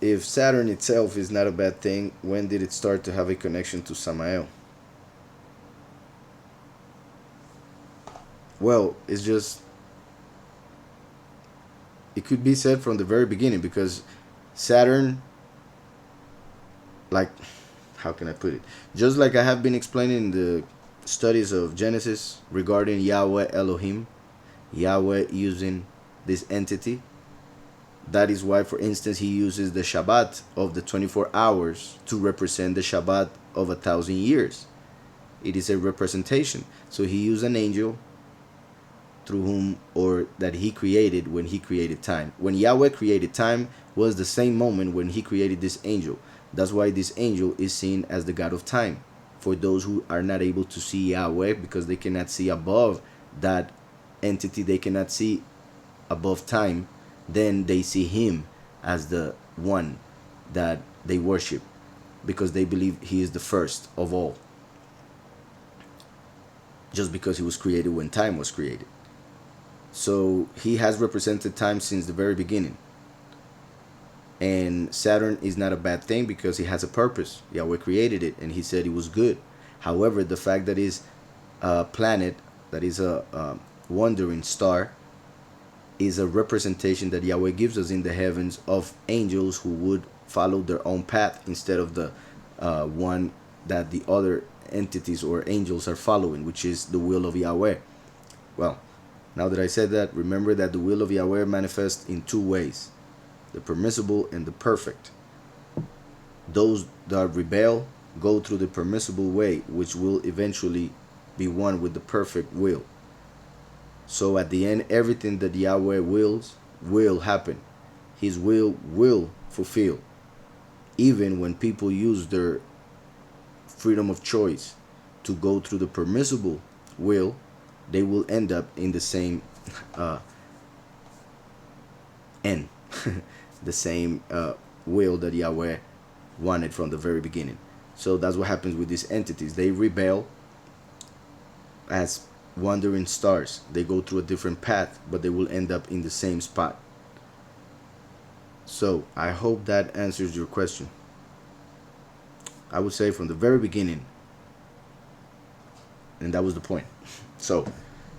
if Saturn itself is not a bad thing, when did it start to have a connection to Samael? Well, it's just, it could be said from the very beginning, because Saturn, like, how can I put it? Just like I have been explaining in the studies of Genesis regarding Yahweh Elohim, Yahweh using this entity. That is why, for instance, he uses the Shabbat of the 24 hours to represent the Shabbat of 1,000 years. It is a representation. So he used an angel through whom, or that he created when he created time. When Yahweh created time was the same moment when he created this angel. That's why this angel is seen as the God of time. For those who are not able to see Yahweh because they cannot see above that entity, they cannot see above time, then they see him as the one that they worship, because they believe he is the first of all, just because he was created when time was created. So he has represented time since the very beginning. And Saturn is not a bad thing because it has a purpose. Yahweh created it and he said it was good. However, the fact that it's a planet, that is a wandering star, is a representation that Yahweh gives us in the heavens of angels who would follow their own path instead of the one that the other entities or angels are following, which is the will of Yahweh. Well, now that I said that, remember that the will of Yahweh manifests in two ways: the permissible and the perfect. Those that rebel go through the permissible way, which will eventually be one with the perfect will. So at the end, everything that Yahweh wills will happen. His will fulfill. Even when people use their freedom of choice to go through the permissible will, they will end up in the same end, the same will that Yahweh wanted from the very beginning. So that's what happens with these entities. They rebel as wandering stars. They go through a different path, but they will end up in the same spot. So I hope that answers your question. I would say from the very beginning, and that was the point. So